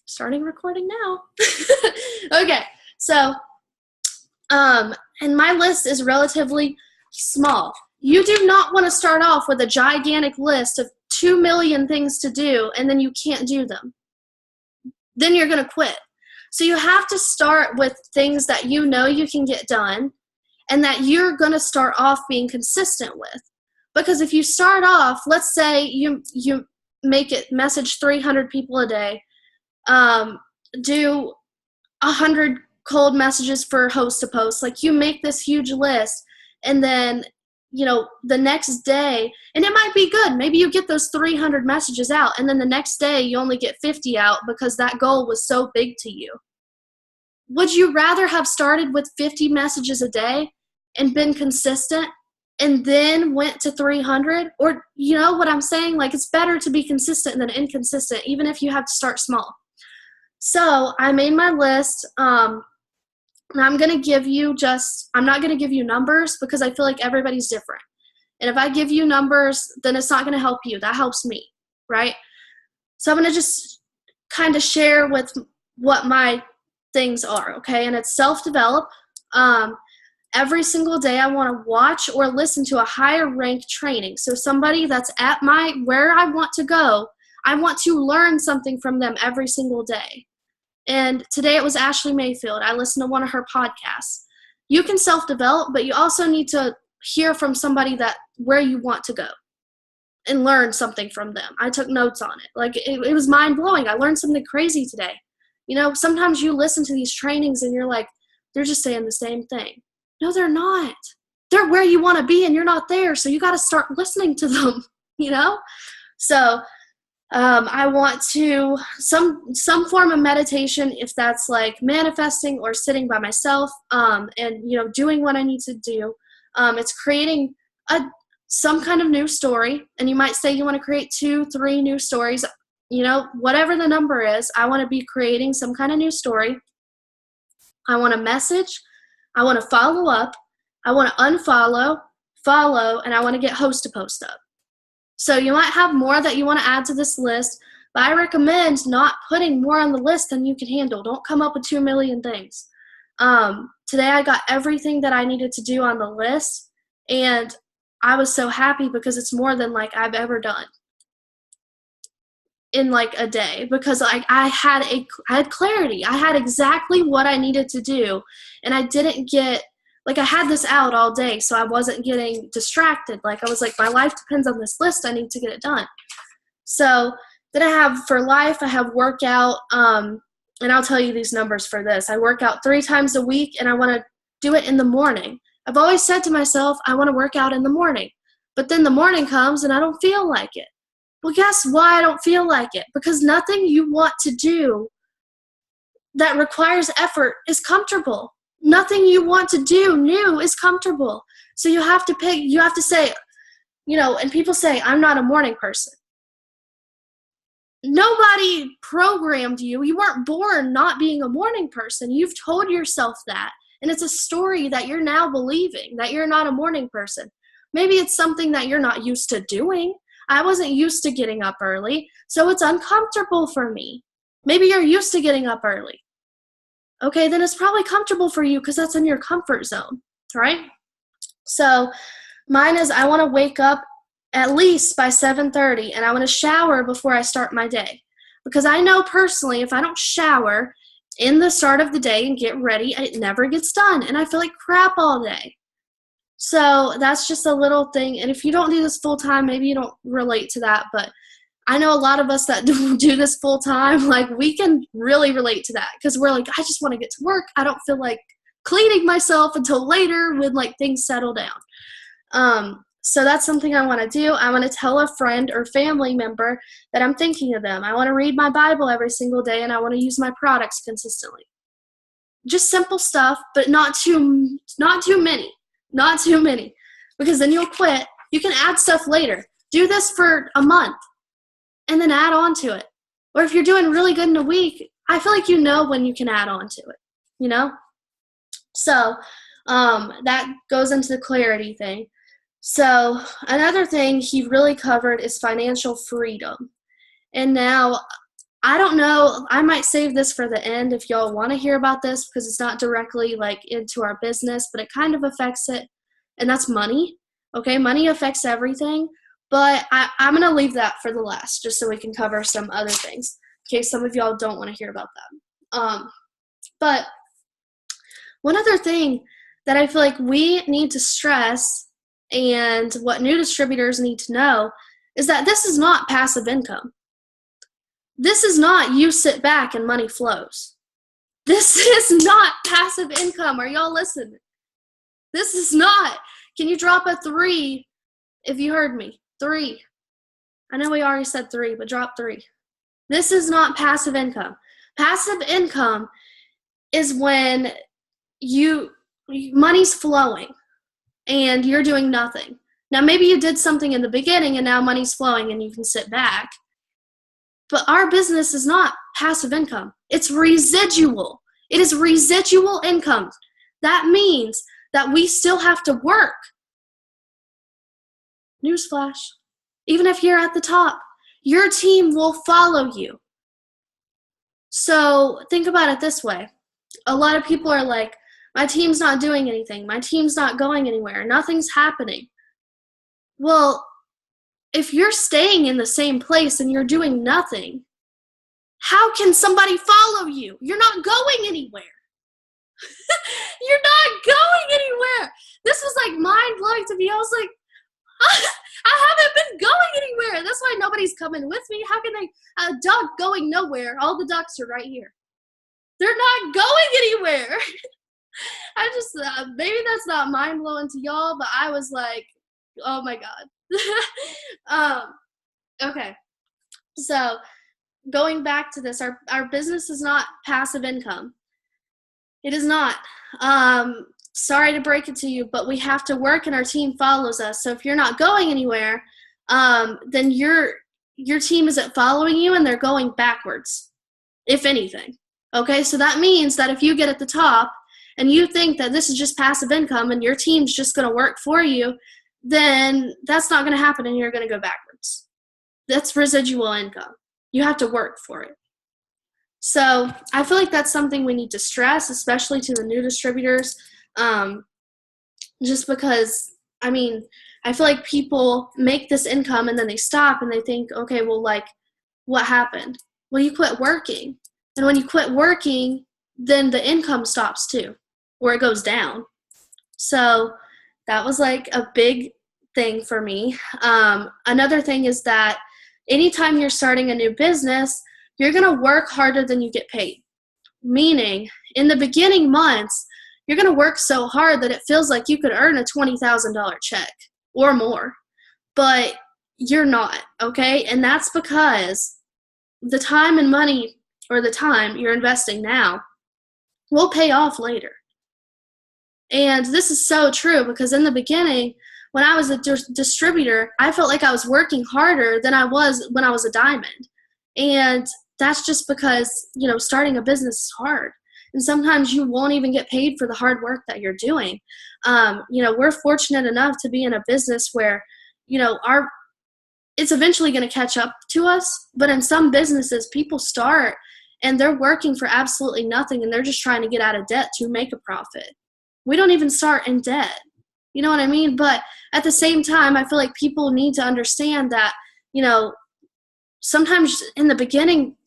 starting recording now. Okay, so, and my list is relatively small. You do not want to start off with a gigantic list of 2 million things to do, and then you can't do them. Then you're going to quit. So you have to start with things that you know you can get done and that you're going to start off being consistent with. Because if you start off, let's say you make it message 300 people a day, do 100 cold messages for host to post. Like, you make this huge list, and then, the next day, and it might be good. Maybe you get those 300 messages out, and then the next day you only get 50 out because that goal was so big to you. Would you rather have started with 50 messages a day and been consistent and then went to 300? Or, you know what I'm saying? Like, it's better to be consistent than inconsistent, even if you have to start small. So I made my list. And I'm going to give you I'm not going to give you numbers because I feel like everybody's different. And if I give you numbers, then it's not going to help you. That helps me, right? So I'm going to just kind of share with what my things are, okay? And it's self-develop. Every single day I want to watch or listen to a higher ranked training. So somebody that's at where I want to go, I want to learn something from them every single day. And today it was Ashley Mayfield. I listened to one of her podcasts. You can self-develop, but you also need to hear from somebody where you want to go and learn something from them. I took notes on it. Like, it was mind-blowing. I learned something crazy today. Sometimes you listen to these trainings and you're like, they're just saying the same thing. No, they're not. They're where you want to be and you're not there. So you got to start listening to them, So I want to some form of meditation, if that's like manifesting or sitting by myself, and doing what I need to do. It's creating some kind of new story, and you might say you want to create 2-3 new stories. Whatever the number is, I want to be creating some kind of new story. I want to message. I want to follow up. I want to unfollow, follow, and I want to get host to post up. So you might have more that you want to add to this list, but I recommend not putting more on the list than you can handle. Don't come up with 2 million things. Today I got everything that I needed to do on the list, and I was so happy because it's more than I've ever done in a day, because I had clarity. I had exactly what I needed to do, and I didn't get I had this out all day, so I wasn't getting distracted. I was like, my life depends on this list. I need to get it done. So then I have for life, I have workout, and I'll tell you these numbers for this. I work out 3 times a week, and I want to do it in the morning. I've always said to myself, I want to work out in the morning. But then the morning comes, and I don't feel like it. Well, guess why I don't feel like it? Because nothing you want to do that requires effort is comfortable. Nothing you want to do new is comfortable. So you have to say, and people say, I'm not a morning person. Nobody programmed you. You weren't born not being a morning person. You've told yourself that. And it's a story that you're now believing, that you're not a morning person. Maybe it's something that you're not used to doing. I wasn't used to getting up early, so it's uncomfortable for me. Maybe you're used to getting up early. Okay, then it's probably comfortable for you because that's in your comfort zone, right? So mine is I want to wake up at least by 7:30, and I want to shower before I start my day. Because I know personally, if I don't shower in the start of the day and get ready, it never gets done, and I feel like crap all day. So that's just a little thing, and if you don't do this full time, maybe you don't relate to that, but I know a lot of us that do this full time, we can really relate to that, because we're like, I just want to get to work. I don't feel like cleaning myself until later when things settle down. So that's something I want to do. I want to tell a friend or family member that I'm thinking of them. I want to read my Bible every single day, and I want to use my products consistently. Just simple stuff, but not too many. Not too many, because then you'll quit. You can add stuff later. Do this for a month and then add on to it. Or if you're doing really good in a week, I feel like when you can add on to it, So that goes into the clarity thing. So another thing he really covered is financial freedom. And now I don't know. I might save this for the end if y'all want to hear about this because it's not directly like into our business, but it kind of affects it. And that's money. Okay, money affects everything. But I'm going to leave that for the last just so we can cover some other things in case some of y'all don't want to hear about that. But one other thing that I feel like we need to stress and what new distributors need to know is that this is not passive income. This is not you sit back and money flows. This is not passive income. Are y'all listening? This is not. Can you drop a 3 if you heard me? 3. I know we already said 3, but drop 3. This is not passive income. Passive income is when money's flowing and you're doing nothing. Now, maybe you did something in the beginning and now money's flowing and you can sit back. But our business is not passive income. It's residual. It is residual income. That means that we still have to work. Newsflash. Even if you're at the top, your team will follow you. So think about it this way. A lot of people are like, my team's not doing anything. My team's not going anywhere. Nothing's happening. Well, if you're staying in the same place and you're doing nothing, how can somebody follow you? You're not going anywhere. You're not going anywhere. This was like mind-blowing to me. I was like, I haven't been going anywhere. That's why nobody's coming with me. How can a duck going nowhere? All the ducks are right here. They're not going anywhere. I just, maybe that's not mind-blowing to y'all, but I was like, oh my God. Okay. So going back to this, our business is not passive income. It is not. Sorry to break it to you, but we have to work and our team follows us. So if you're not going anywhere, then your team isn't following you and they're going backwards, if anything. Okay, so that means that if you get at the top and you think that this is just passive income and your team's just going to work for you, then that's not going to happen and you're going to go backwards. That's residual income. You have to work for it. So I feel like that's something we need to stress, especially to the new distributors, just because, I mean, I feel like people make this income and then they stop and they think, okay, well, like, what happened? Well, you quit working. And when you quit working, then the income stops too, or it goes down. So that was like a big thing for me. Another thing is that anytime you're starting a new business, you're going to work harder than you get paid. Meaning, in the beginning months, you're going to work so hard that it feels like you could earn a $20,000 check or more. But you're not, okay? And that's because the time and money, or the time you're investing now, will pay off later. And this is so true because in the beginning, when I was a distributor, I felt like I was working harder than I was when I was a diamond. And that's just because, starting a business is hard. And sometimes you won't even get paid for the hard work that you're doing. We're fortunate enough to be in a business where, it's eventually going to catch up to us. But in some businesses, people start and they're working for absolutely nothing and they're just trying to get out of debt to make a profit. We don't even start in debt. You know what I mean? But at the same time, I feel like people need to understand that, sometimes in the beginning,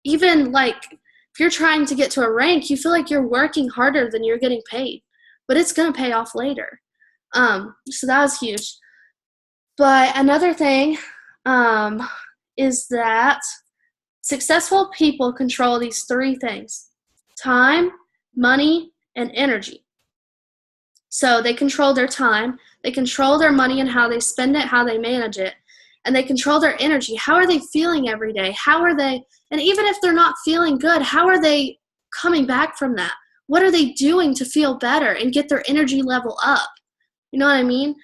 even like if you're trying to get to a rank, you feel like you're working harder than you're getting paid, but it's going to pay off later. So that was huge. But another thing is that successful people control these 3 things: time, money, and energy. So they control their time, they control their money and how they spend it, how they manage it, and they control their energy. How are they feeling every day? How are they, and even if they're not feeling good, how are they coming back from that? What are they doing to feel better and get their energy level up? You know what I mean?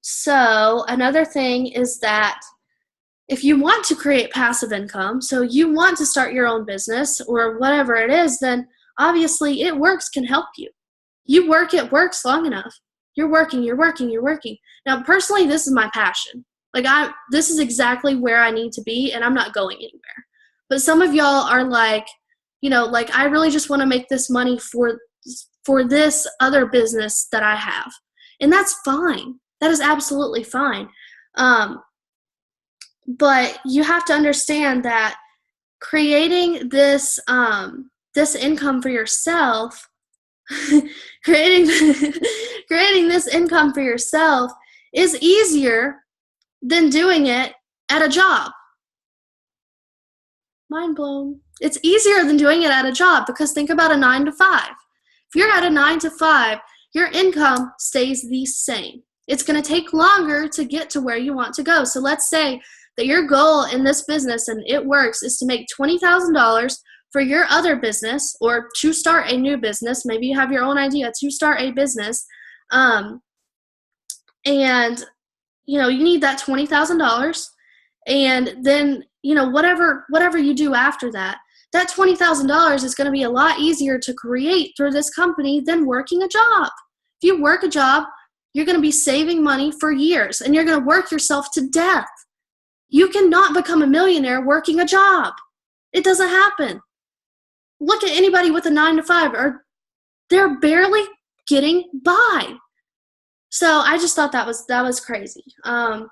So another thing is that if you want to create passive income, so you want to start your own business or whatever it is, then obviously It Works can help you. You work It Works long enough. You're working. Now, personally, this is my passion. Like this is exactly where I need to be, and I'm not going anywhere. But some of y'all are like, like, I really just want to make this money for this other business that I have. And that's fine. That is absolutely fine. But you have to understand that creating this income for yourself, creating this income for yourself is easier than doing it at a job. Mind blown. It's easier than doing it at a job, because think about a 9 to 5. If you're at a 9 to 5, your income stays the same. It's going to take longer to get to where you want to go. So let's say that your goal in this business, and it works, is to make $20,000 for your other business, or to start a new business. Maybe you have your own idea to start a business. And you need that $20,000. And then, whatever you do after that, that $20,000 is going to be a lot easier to create through this company than working a job. If you work a job, you're going to be saving money for years, and you're going to work yourself to death. You cannot become a millionaire working a job. It doesn't happen. Look at anybody with a 9 to 5, or they're barely getting by. So I just thought that was crazy. And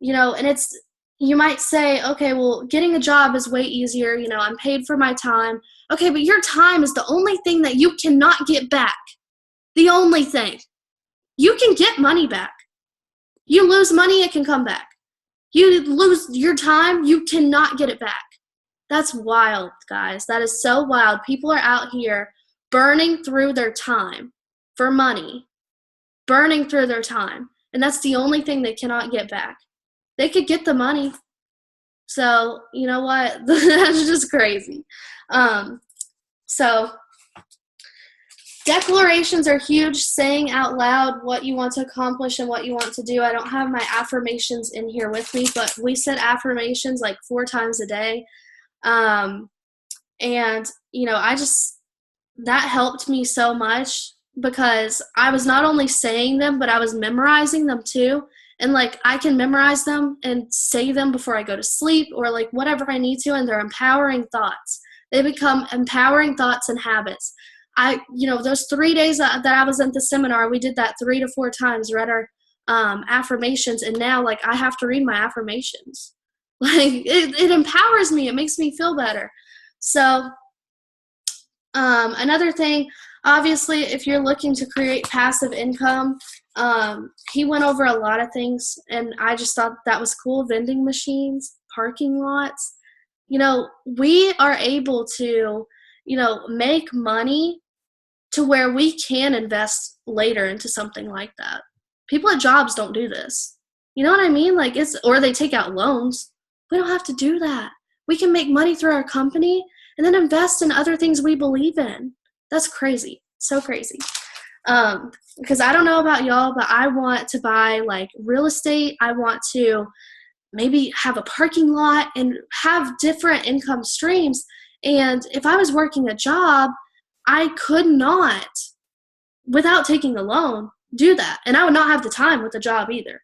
it's, you might say, okay, well, getting a job is way easier. I'm paid for my time. Okay, but your time is the only thing that you cannot get back. The only thing. You can get money back. You lose money, it can come back. You lose your time, you cannot get it back. That's wild, guys. That is so wild. People are out here burning through their time for money. Burning through their time. And that's the only thing they cannot get back. They could get the money. So, you know what? That's just crazy. So, declarations are huge. Saying out loud what you want to accomplish and what you want to do. I don't have my affirmations in here with me, but we said affirmations like 4 times a day. And, that helped me so much, because I was not only saying them, but I was memorizing them too. And I can memorize them and say them before I go to sleep, or whatever I need to. And they're empowering thoughts. They become empowering thoughts and habits. Those 3 days that I was at the seminar, we did that 3 to 4 times, read our affirmations. And now I have to read my affirmations. It empowers me. It makes me feel better. So another thing, obviously, if you're looking to create passive income, he went over a lot of things, and I just thought that was cool. Vending machines, parking lots. We are able to, make money to where we can invest later into something like that. People at jobs don't do this. You know what I mean? Or they take out loans. We don't have to do that. We can make money through our company and then invest in other things we believe in. That's crazy. So crazy. Because I don't know about y'all, but I want to buy real estate. I want to maybe have a parking lot and have different income streams. And if I was working a job, I could not, without taking a loan, do that. And I would not have the time with a job either,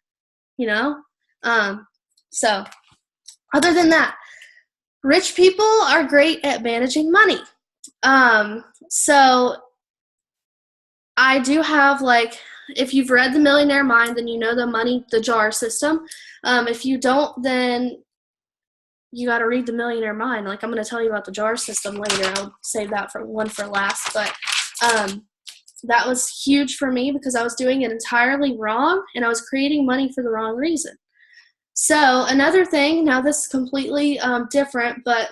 So other than that, rich people are great at managing money. So I do have if you've read The Millionaire Mind, then you know the jar system. If you don't, then you got to read The Millionaire Mind. I'm going to tell you about the jar system later. I'll save that for last. But that was huge for me, because I was doing it entirely wrong, and I was creating money for the wrong reason. So another thing, now this is completely different, but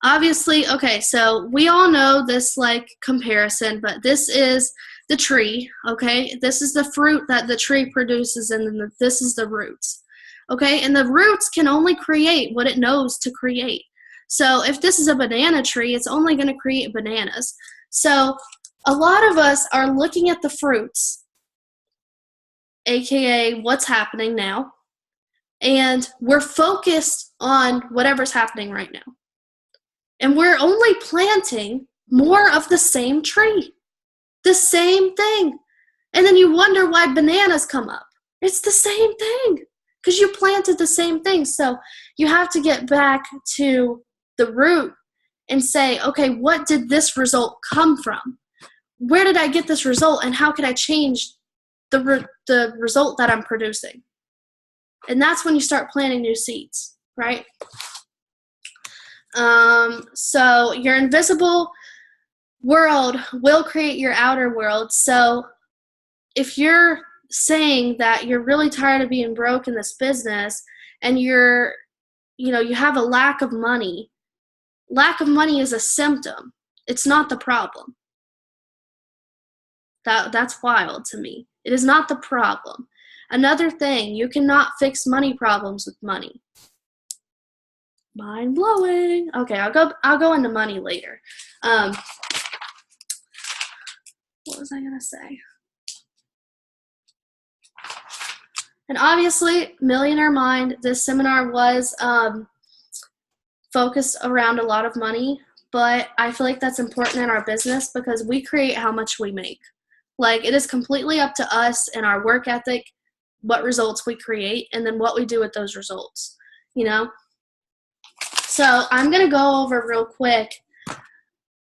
obviously, okay, so we all know this comparison, but this is the tree, okay? This is the fruit that the tree produces, and then this is the roots, okay? And the roots can only create what it knows to create. So if this is a banana tree, it's only going to create bananas. So a lot of us are looking at the fruits, aka what's happening now, and we're focused on whatever's happening right now. And we're only planting more of the same tree, the same thing. And then you wonder why bananas come up. It's the same thing because you planted the same thing. So you have to get back to the root and say, okay, what did this result come from? Where did I get this result, and how could I change the result that I'm producing? And that's when you start planting new seeds, right? So your invisible world will create your outer world. So if you're saying that you're really tired of being broke in this business and you have a lack of money is a symptom. It's not the problem. That's wild to me. It is not the problem. Another thing, you cannot fix money problems with money. Mind blowing. Okay, I'll go into money later. What was I gonna say? And obviously, Millionaire Mind, this seminar was focused around a lot of money, but I feel like that's important in our business because we create how much we make. Like, it is completely up to us and our work ethic, what results we create, and then what we do with those results, you know? So I'm going to go over real quick,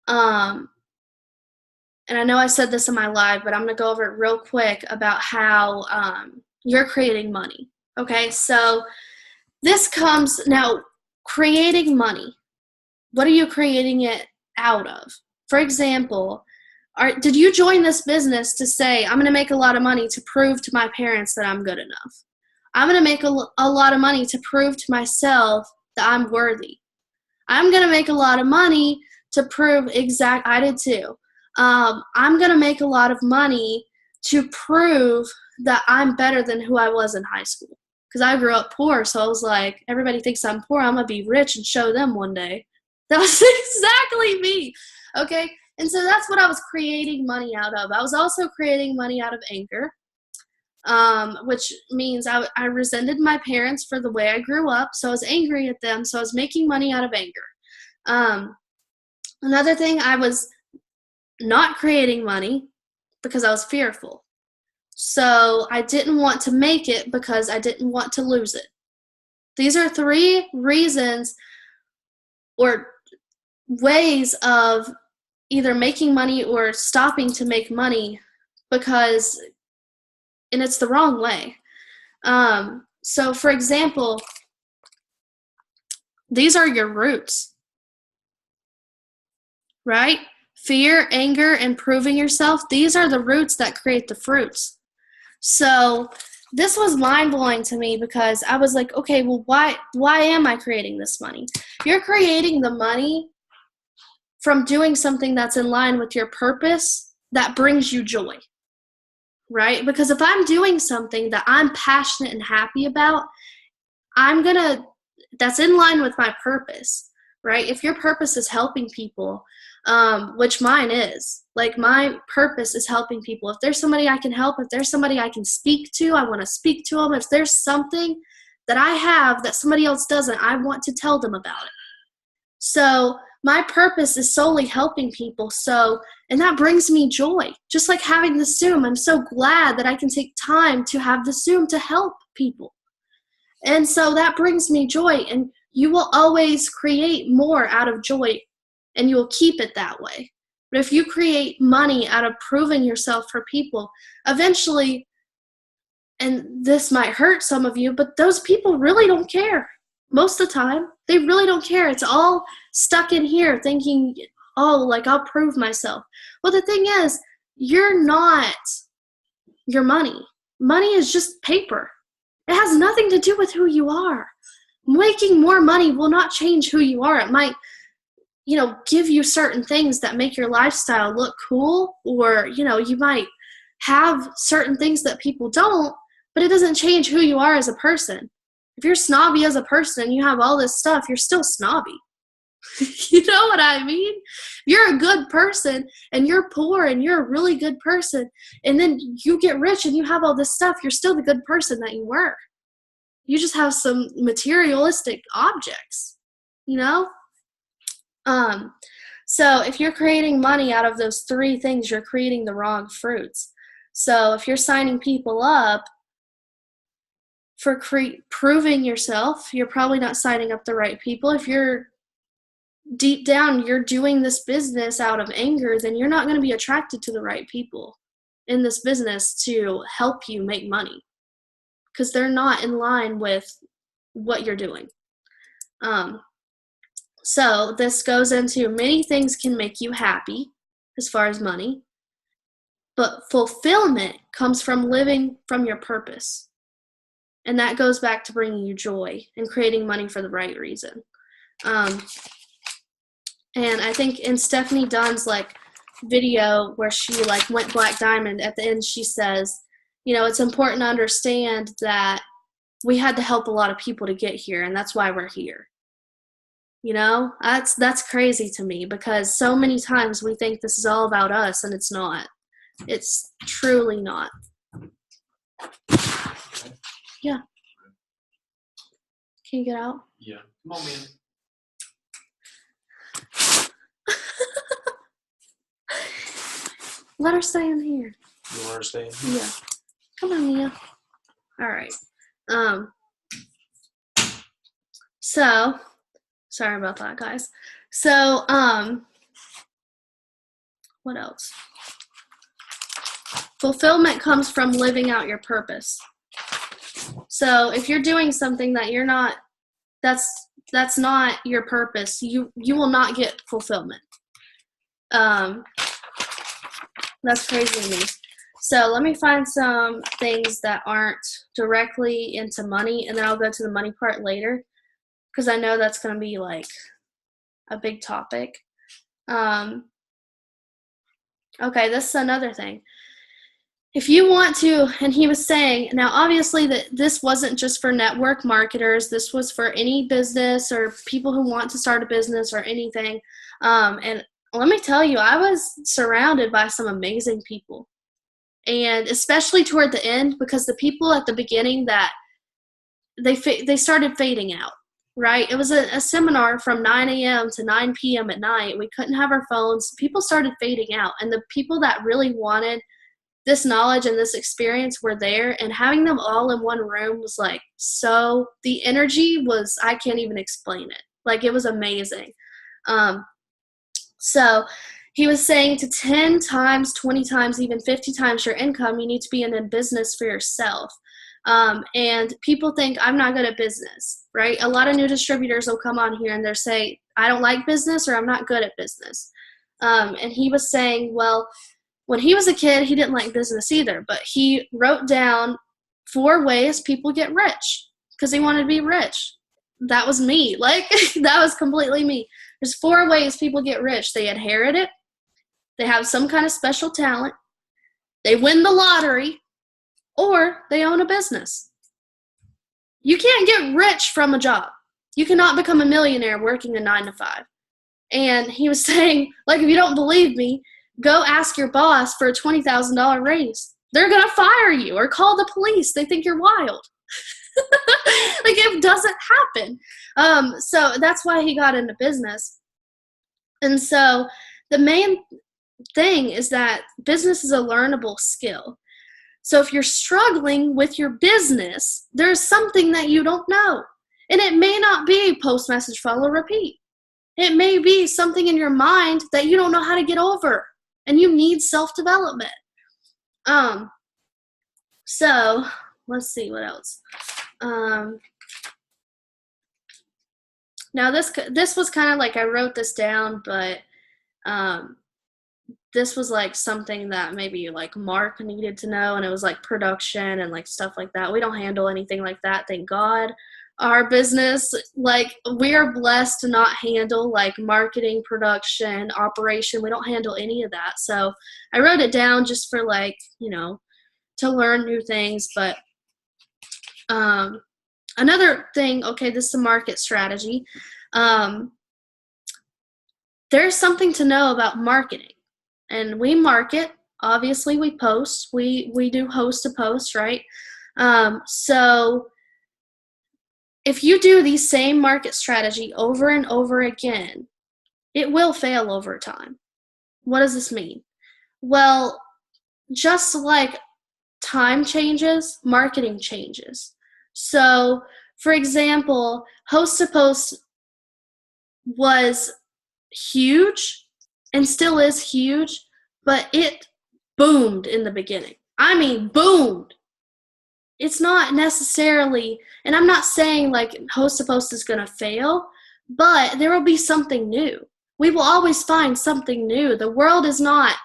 and I know I said this in my live, but I'm going to go over it real quick about how you're creating money, okay? So this comes now, creating money. What are you creating it out of? For example, did you join this business to say, I'm going to make a lot of money to prove to my parents that I'm good enough? I'm going to make a lot of money to prove to myself that I'm worthy. I'm going to make a lot of money to prove I did too. I'm going to make a lot of money to prove that I'm better than who I was in high school. Because I grew up poor, so I was like, everybody thinks I'm poor. I'm going to be rich and show them one day. That was exactly me, okay? And so that's what I was creating money out of. I was also creating money out of anger, which means I resented my parents for the way I grew up, so I was angry at them, so I was making money out of anger. Another thing, I was not creating money because I was fearful. So I didn't want to make it because I didn't want to lose it. These are 3 reasons or ways of either making money or stopping to make money and it's the wrong way. So for example, these are your roots, right? Fear, anger, and proving yourself. These are the roots that create the fruits. So this was mind-blowing to me because I was like, okay, well, why am I creating this money? You're creating the money from doing something that's in line with your purpose that brings you joy, right? Because if I'm doing something that I'm passionate and happy about, that's in line with my purpose, right? If your purpose is helping people, which mine is, like, my purpose is helping people. If there's somebody I can help, if there's somebody I can speak to, I want to speak to them. If there's something that I have that somebody else doesn't, I want to tell them about it. So my purpose is solely helping people. And that brings me joy. Just like having the Zoom, I'm so glad that I can take time to have the Zoom to help people. And so that brings me joy, and you will always create more out of joy, and you will keep it that way. But if you create money out of proving yourself for people, eventually, and this might hurt some of you, but those people really don't care. Most of the time, they really don't care. It's all stuck in here thinking, oh, like, I'll prove myself. Well, the thing is, you're not your money. Money is just paper. It has nothing to do with who you are. Making more money will not change who you are. It might, give you certain things that make your lifestyle look cool, or, you might have certain things that people don't, but it doesn't change who you are as a person. If you're snobby as a person and you have all this stuff, you're still snobby. You know what I mean? You're a good person and you're poor and you're a really good person, and then you get rich and you have all this stuff, you're still the good person that you were. You just have some materialistic objects, So if you're creating money out of those 3 things, you're creating the wrong fruits. So if you're signing people up for proving yourself. You're probably not signing up the right people. If you're deep down, you're doing this business out of anger, then you're not going to be attracted to the right people in this business to help you make money, because they're not in line with what you're doing. So this goes into many things can make you happy as far as money, but fulfillment comes from living from your purpose. And that goes back to bringing you joy and creating money for the right reason. And I think in Stephanie Dunn's like video where she like went Black Diamond, at the end she says, you know, it's important to understand that we had to help a lot of people to get here, and that's why we're here. You know, that's crazy to me, because so many times we think this is all about us, and it's not. It's truly not. Yeah. Can you get out? Yeah. Come on, man. Let her stay in here. You want her to stay in here? Yeah. Come on, Mia. All right. So, sorry about that, guys. So, what else? Fulfillment comes from living out your purpose. So, if you're doing something that you're not, that's not your purpose, you will not get fulfillment. That's crazy to me. So let me find some things that aren't directly into money, and then I'll go to the money part later, because I know that's going to be like a big topic. Okay, this is another thing. If you want to, and he was saying, now obviously that this wasn't just for network marketers, this was for any business or people who want to start a business or anything. And let me tell you, I was surrounded by some amazing people. And especially toward the end, because the people at the beginning that they started fading out, right? It was a seminar from 9 a.m. to 9 p.m. at night. We couldn't have our phones. People started fading out. And the people that really wanted this knowledge and this experience were there. And having them all in one room was like, so the energy was, I can't even explain it. Like, it was amazing. So he was saying to 10 times, 20 times, even 50 times your income, you need to be in a business for yourself. And people think I'm not good at business, right? A lot of new distributors will come on here and they'll say, I don't like business, or I'm not good at business. And he was saying, well, when he was a kid, he didn't like business either, but he wrote down 4 ways people get rich because he wanted to be rich. That was me. Like, that was completely me. There's 4 ways people get rich. They inherit it. They have some kind of special talent. They win the lottery, or they own a business. You can't get rich from a job. You cannot become a millionaire working a 9 to 5. And he was saying, like, if you don't believe me, go ask your boss for a $20,000 raise. They're going to fire you or call the police. They think you're wild. Like, it doesn't happen. So that's why he got into business. And so the main thing is that business is a learnable skill. So if you're struggling with your business, there's something that you don't know. And it may not be post, message, follow, repeat. It may be something in your mind that you don't know how to get over, and you need self-development. So let's see what else. Now this was kind of like, I wrote this down, but this was like something that maybe like Mark needed to know, and it was like production and like stuff like that. We don't handle anything like that, thank God. Our business, like, we are blessed to not handle like marketing, production, operation. We don't handle any of that. So I wrote it down just for, like, you know, to learn new things. But another thing, okay, this is a market strategy. There's something to know about marketing. And we market, obviously we post, we do host to post, right? So if you do the same market strategy over and over again, it will fail over time. What does this mean? Well, just like time changes, marketing changes. So, for example, Host to Post was huge and still is huge, but it boomed in the beginning. I mean, boomed. It's not necessarily, and I'm not saying like Host to Post is going to fail, but there will be something new. We will always find something new. The world is not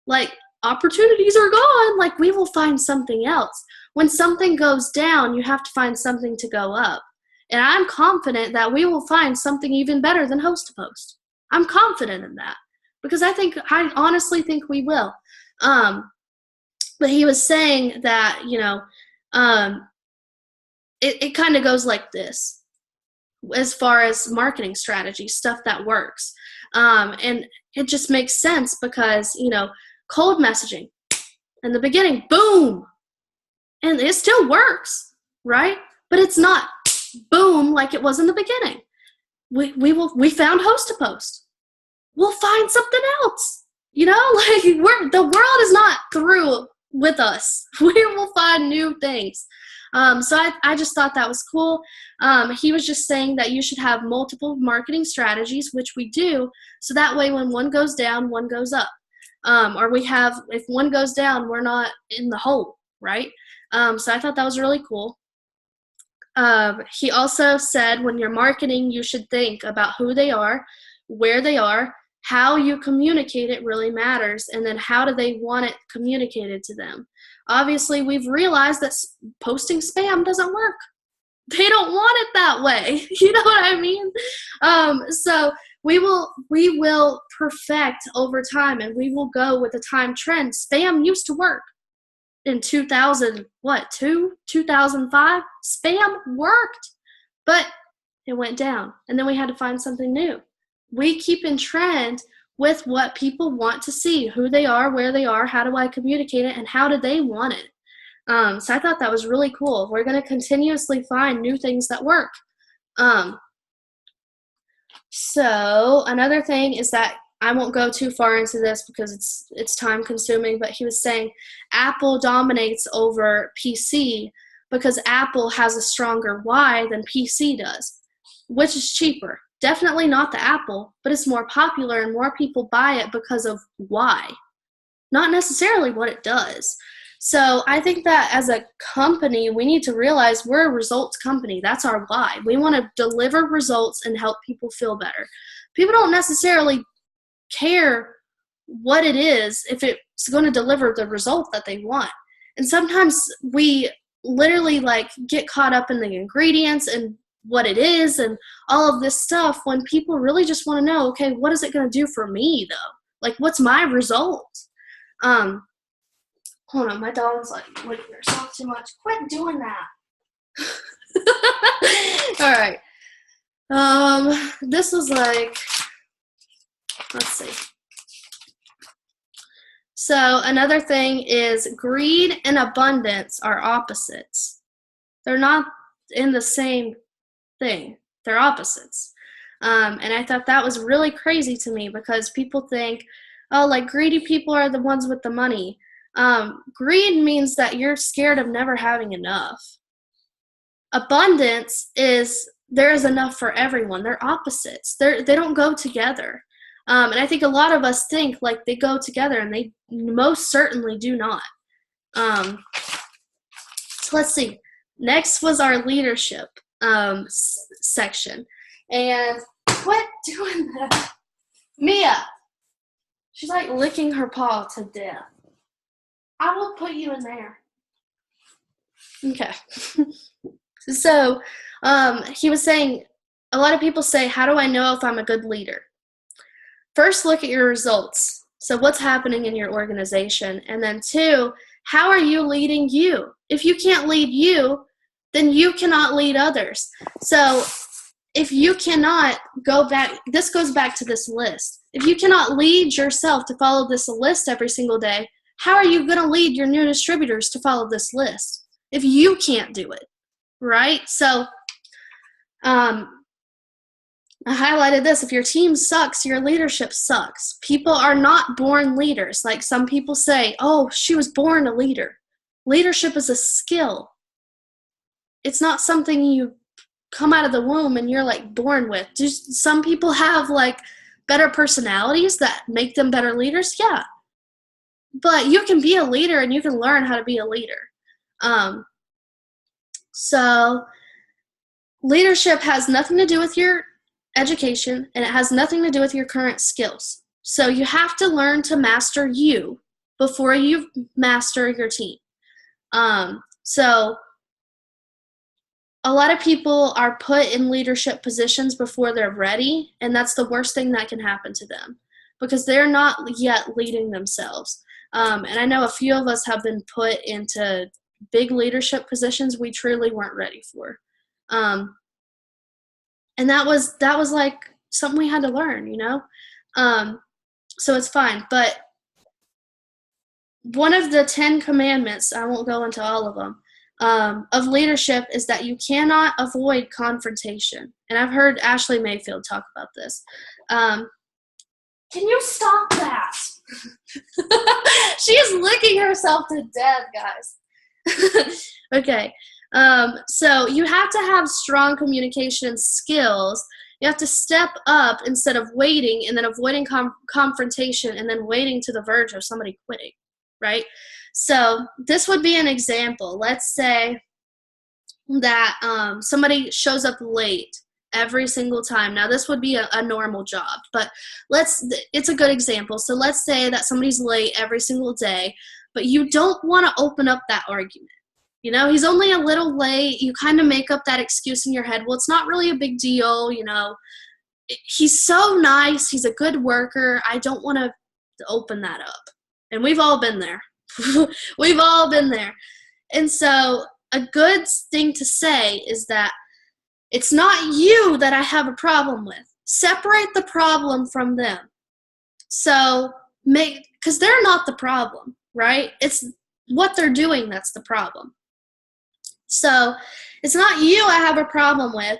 like opportunities are gone. Like we will find something else. When something goes down, you have to find something to go up. And I'm confident that we will find something even better than Host to Post. I'm confident in that because I honestly think we will. But he was saying that, it kind of goes like this as far as marketing strategy, stuff that works. And it just makes sense because, cold messaging in the beginning, boom, and it still works, right? But it's not boom like it was in the beginning. We found Host to Post. We'll find something else. Like the world is not through with us. We will find new things. So I just thought that was cool. He was just saying that you should have multiple marketing strategies, which we do, so that way when one goes down, one goes up. If one goes down, we're not in the hole, right? So I thought that was really cool. He also said when you're marketing, you should think about who they are, where they are, how you communicate it really matters, and then how do they want it communicated to them. Obviously, we've realized that posting spam doesn't work. They don't want it that way. You know what I mean? So we will perfect over time, and we will go with the time trend. Spam used to work in 2005. Spam worked, but it went down, and then we had to find something new. We keep in trend with what people want to see, who they are, where they are, how do I communicate it, and how do they want it. So I thought that was really cool. We're going to continuously find new things that work. So another thing is that I won't go too far into this because it's time consuming, but he was saying Apple dominates over PC because Apple has a stronger Y than PC does, which is cheaper. Definitely not the Apple, but it's more popular and more people buy it because of why, not necessarily what it does. So I think that as a company, we need to realize we're a results company. That's our why. We want to deliver results and help people feel better. People don't necessarily care what it is if it's going to deliver the result that they want. And sometimes we literally get caught up in the ingredients and what it is and all of this stuff when people really just want to know, okay, what is it going to do for me though? What's my result? Hold on, my dog's licking herself too much. Quit doing that. All right. This was let's see. So another thing is greed and abundance are opposites. They're not in the same thing. They're opposites. And I thought that was really crazy to me because people think, greedy people are the ones with the money. Greed means that you're scared of never having enough. Abundance is there is enough for everyone. They're opposites. They don't go together. And I think a lot of us think they go together, and they most certainly do not. So let's see. Next was our leadership section. And quit doing that. Mia! She's licking her paw to death. I will put you in there. Okay. So he was saying, a lot of people say, how do I know if I'm a good leader? First, look at your results. So what's happening in your organization? And then 2, how are you leading you? If you can't lead you, then you cannot lead others. So if you cannot go back, this goes back to this list. If you cannot lead yourself to follow this list every single day, how are you going to lead your new distributors to follow this list if you can't do it, right? So I highlighted this. If your team sucks, your leadership sucks. People are not born leaders. Some people say, oh, she was born a leader. Leadership is a skill. it's not something you come out of the womb and you're like born with. Do some people have like better personalities that make them better leaders? Yeah. But you can be a leader and you can learn how to be a leader. So leadership has nothing to do with your education, and it has nothing to do with your current skills. So you have to learn to master you before you master your team. So a lot of people are put in leadership positions before they're ready, and that's the worst thing that can happen to them because they're not yet leading themselves. And I know a few of us have been put into big leadership positions we truly weren't ready for. And that was like something we had to learn, you know? So it's fine. But one of the 10 commandments, I won't go into all of them, of leadership is that you cannot avoid confrontation. And I've heard Ashley Mayfield talk about this. Can you stop that? She is licking herself to death, guys. Okay. So you have to have strong communication skills. You have to step up instead of waiting and then avoiding confrontation and then waiting to the verge of somebody quitting, right? So this would be an example. Let's say that somebody shows up late every single time. Now this would be a normal job, but it's a good example. So let's say that somebody's late every single day, but you don't want to open up that argument. You know, he's only a little late. You kind of make up that excuse in your head. Well, it's not really a big deal. You know, he's so nice. He's a good worker. I don't want to open that up. And we've all been there. We've all been there. And so a good thing to say is that it's not you that I have a problem with. Separate the problem from them. So because they're not the problem, right? It's what they're doing that's the problem. So it's not you I have a problem with.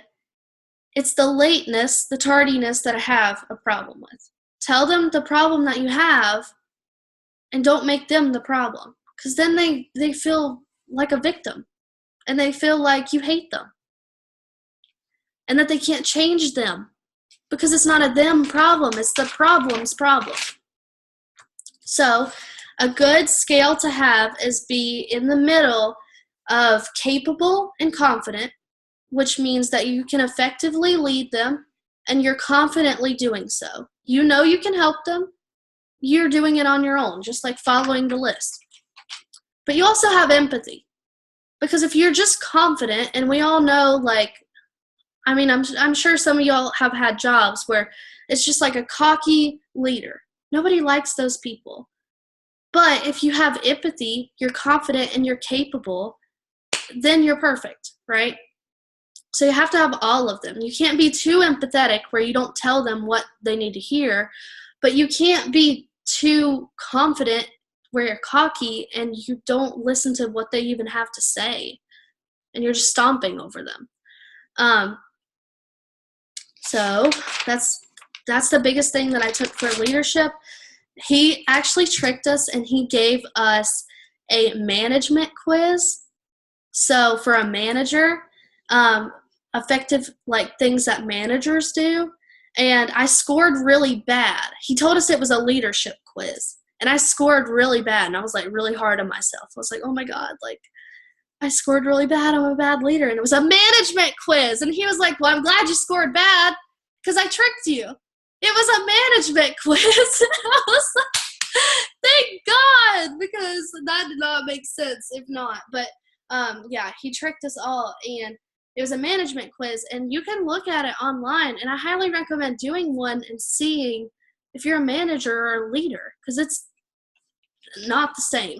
It's the lateness, the tardiness that I have a problem with. Tell them the problem that you have and don't make them the problem. Because then they feel like a victim. And they feel like you hate them. And that they can't change them. Because it's not a them problem. It's the problem's problem. So a good scale to have is be in the middle of capable and confident, which means that you can effectively lead them and you're confidently doing so. You know you can help them. You're doing it on your own, just like following the list. But you also have empathy. Because if you're just confident, and we all know, like, I mean, I'm sure some of y'all have had jobs where it's just like a cocky leader. Nobody likes those people. But if you have empathy, you're confident and you're capable, then you're perfect, right? So you have to have all of them. You can't be too empathetic where you don't tell them what they need to hear, but you can't be too confident where you're cocky and you don't listen to what they even have to say and you're just stomping over them. So that's the biggest thing that I took for leadership. He actually tricked us and he gave us a management quiz. So for a manager, effective like things that managers do. And I scored really bad. He told us it was a leadership quiz. And I scored really bad. And I was like really hard on myself. I was like, oh my God, like I scored really bad. I'm a bad leader. And it was a management quiz. And he was like, well, I'm glad you scored bad because I tricked you. It was a management quiz. I was like, thank God, because that did not make sense if not. But yeah, he tricked us all. And it was a management quiz. And you can look at it online. And I highly recommend doing one and seeing if you're a manager or a leader, because it's not the same.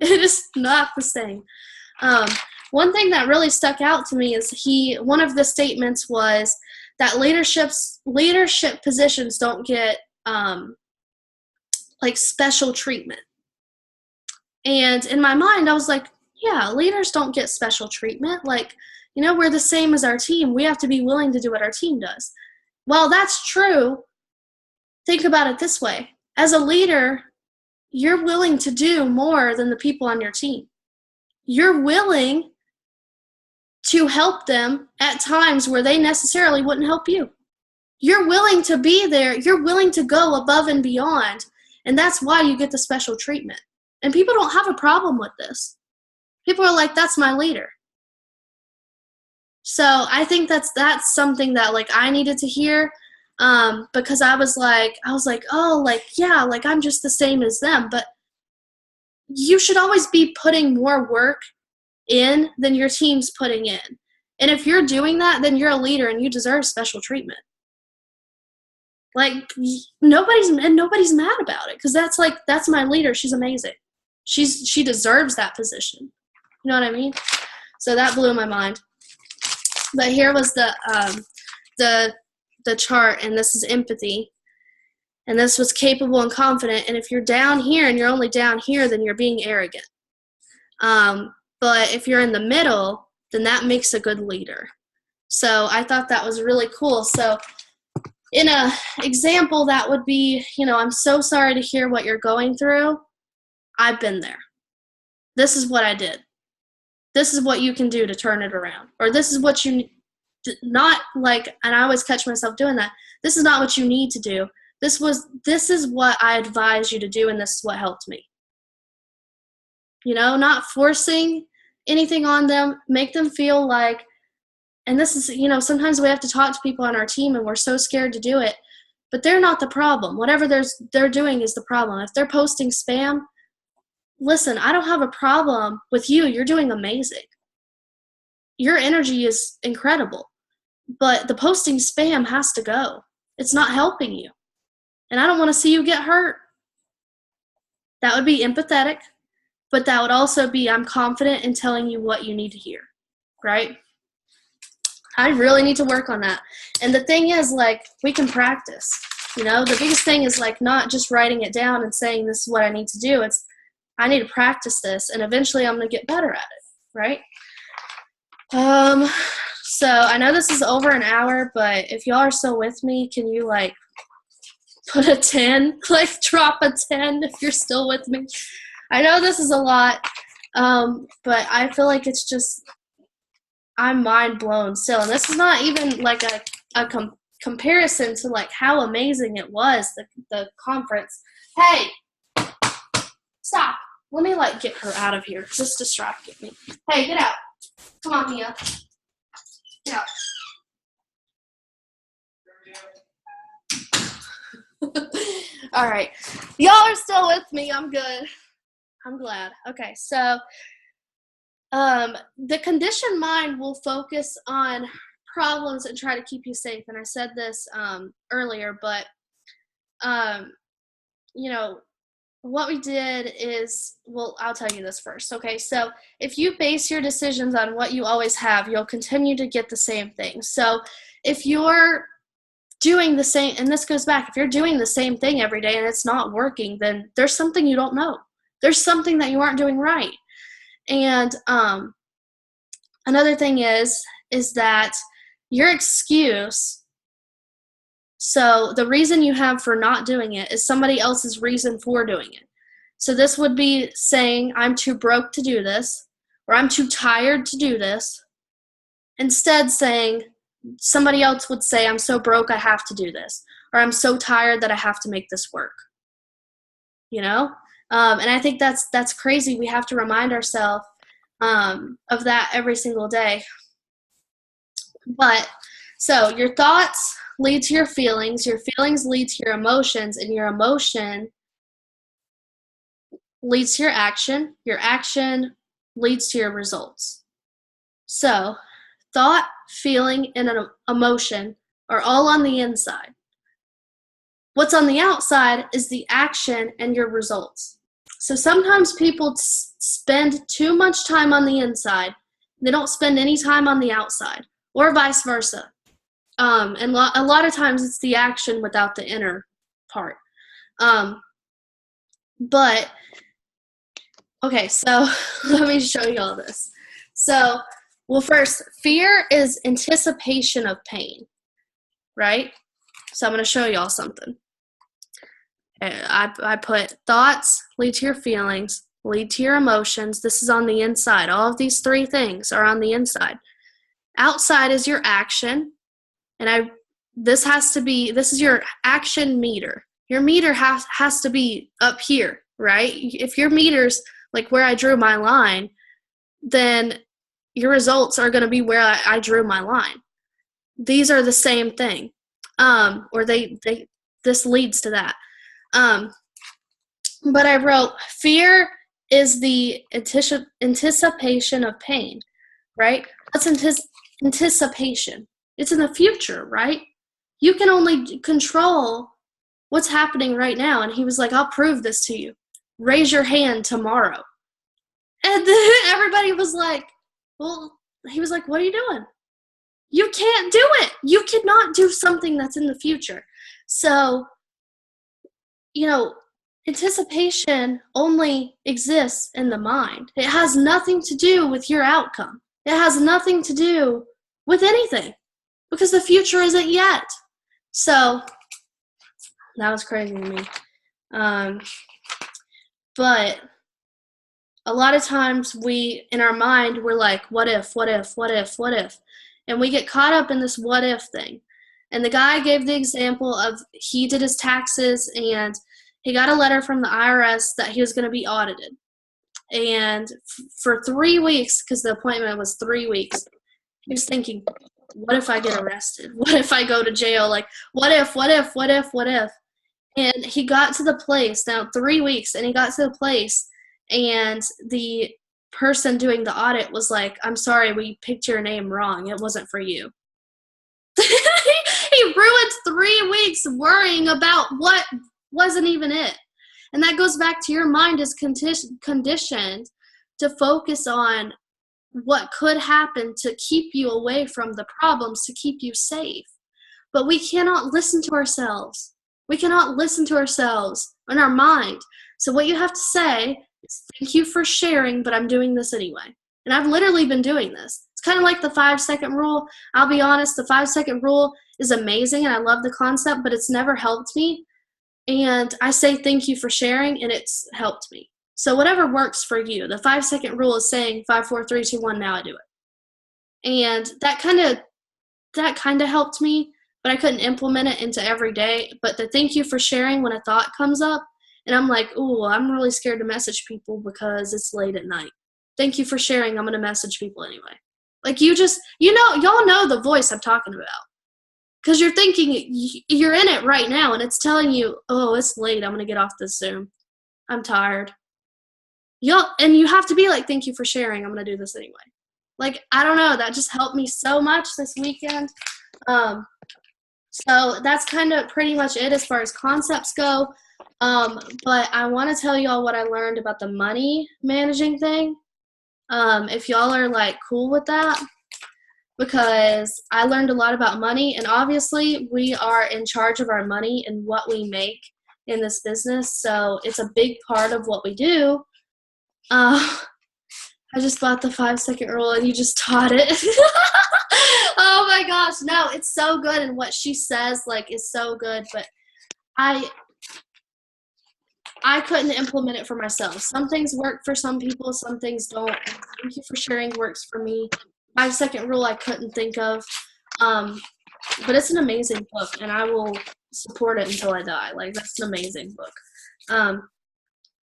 It is not the same. One thing that really stuck out to me is one of the statements was that leadership positions don't get like special treatment. And in my mind, I was like, yeah, leaders don't get special treatment. Like, you know, we're the same as our team. We have to be willing to do what our team does. Well, that's true. Think about it this way. As a leader, you're willing to do more than the people on your team. You're willing to help them at times where they necessarily wouldn't help you. You're willing to be there. You're willing to go above and beyond. And that's why you get the special treatment. And people don't have a problem with this. People are like, that's my leader. So I think that's something that like I needed to hear, because I was like, oh, like, yeah, like I'm just the same as them. But you should always be putting more work in than your team's putting in. And if you're doing that, then you're a leader and you deserve special treatment. Like nobody's mad about it, because that's my leader. She's amazing. She deserves that position. You know what I mean? So that blew my mind. But here was the chart, and this is empathy. And this was capable and confident. And if you're down here and you're only down here, then you're being arrogant. But if you're in the middle, then that makes a good leader. So I thought that was really cool. So in an example, that would be, I'm so sorry to hear what you're going through. I've been there. This is what I did. This is what you can do to turn it around. Or this is what you not like, and I always catch myself doing that. This is not what you need to do. This is what I advise you to do, and this is what helped me. Not forcing anything on them, make them feel like, and this is, sometimes we have to talk to people on our team and we're so scared to do it, but they're not the problem. Whatever they're doing is the problem. If they're posting spam, listen, I don't have a problem with you. You're doing amazing. Your energy is incredible, but the posting spam has to go. It's not helping you. And I don't want to see you get hurt. That would be empathetic, but that would also be, I'm confident in telling you what you need to hear, right? I really need to work on that. And the thing is, like, we can practice. The biggest thing is, like, not just writing it down and saying this is what I need to do. It's, I need to practice this, and eventually I'm going to get better at it, right? So I know this is over an hour, but if y'all are still with me, can you, like, put a 10? Like, drop a 10 if you're still with me. I know this is a lot, but I feel like it's just, I'm mind blown still. And this is not even like a comparison to like how amazing it was, the conference. Hey, stop. Let me like get her out of here. Just distracted me. Hey, get out. Come on, Mia. Get out. All right. Y'all are still with me. I'm good. I'm glad. Okay, so the conditioned mind will focus on problems and try to keep you safe. And I said this earlier, but what we did is, well, I'll tell you this first. Okay, so if you base your decisions on what you always have, you'll continue to get the same thing. So if you're doing the same, and this goes back, if you're doing the same thing every day and it's not working, then there's something you don't know. There's something that you aren't doing right. And another thing is that your excuse, so the reason you have for not doing it is somebody else's reason for doing it. So this would be saying, I'm too broke to do this, or I'm too tired to do this. Instead saying, somebody else would say, I'm so broke I have to do this, or I'm so tired that I have to make this work. And I think that's crazy. We have to remind ourselves of that every single day. But so your thoughts lead to your feelings lead to your emotions, and your emotion leads to your action leads to your results. So thought, feeling, and an emotion are all on the inside. What's on the outside is the action and your results. So sometimes people spend too much time on the inside. They don't spend any time on the outside, or vice versa. And a lot of times it's the action without the inner part. But, okay, so let me show you all this. So, well, first, fear is anticipation of pain, right? So I'm going to show y'all something. I put thoughts lead to your feelings, lead to your emotions. This is on the inside. All of these three things are on the inside. Outside is your action. And this is your action meter. Your meter has to be up here, right? If your meter's like where I drew my line, then your results are going to be where I drew my line. These are the same thing. Or this leads to that. But I wrote, fear is the anticipation of pain, right? That's anticipation. It's in the future, right? You can only control what's happening right now. And he was like, I'll prove this to you. Raise your hand tomorrow. And then everybody was like, well, he was like, what are you doing? You can't do it. You cannot do something that's in the future. So, anticipation only exists in the mind. It has nothing to do with your outcome. It has nothing to do with anything because the future isn't yet. So that was crazy to me. But a lot of times in our mind, we're like, what if? And we get caught up in this what if thing. And the guy gave the example of he did his taxes and he got a letter from the IRS that he was going to be audited. And for 3 weeks, because the appointment was 3 weeks, he was thinking, what if I get arrested? What if I go to jail? Like, what if? And he got to the place, now 3 weeks, and he got to the place, and the person doing the audit was like, I'm sorry, we picked your name wrong. It wasn't for you. He ruined 3 weeks worrying about what wasn't even it. And that goes back to your mind is conditioned to focus on what could happen to keep you away from the problems, to keep you safe. But we cannot listen to ourselves. We cannot listen to ourselves in our mind. So what you have to say is, thank you for sharing, but I'm doing this anyway. And I've literally been doing this. It's kind of like the 5-second rule. I'll be honest, the 5-second rule is amazing, and I love the concept, but it's never helped me. And I say thank you for sharing, and it's helped me. So whatever works for you. The 5-second rule is saying 5, 4, 3, 2, 1, now I do it. And that kind of helped me, but I couldn't implement it into every day. But the thank you for sharing, when a thought comes up, and I'm like, ooh, I'm really scared to message people because it's late at night. Thank you for sharing. I'm going to message people anyway. Like y'all know the voice I'm talking about. Because you're thinking, you're in it right now, and it's telling you, oh, it's late. I'm going to get off this Zoom. I'm tired. And you have to be like, thank you for sharing. I'm going to do this anyway. Like, I don't know. That just helped me so much this weekend. So that's kind of pretty much it as far as concepts go. But I want to tell y'all what I learned about the money managing thing. If y'all are like cool with that. Because I learned a lot about money, and obviously we are in charge of our money and what we make in this business, so it's a big part of what we do. I just bought the 5-second rule, and you just taught it. Oh my gosh, no, it's so good, and what she says is so good, but I couldn't implement it for myself. Some things work for some people, some things don't. Thank you for sharing works for me. 5-second rule I couldn't think of. But it's an amazing book, and I will support it until I die. That's an amazing book.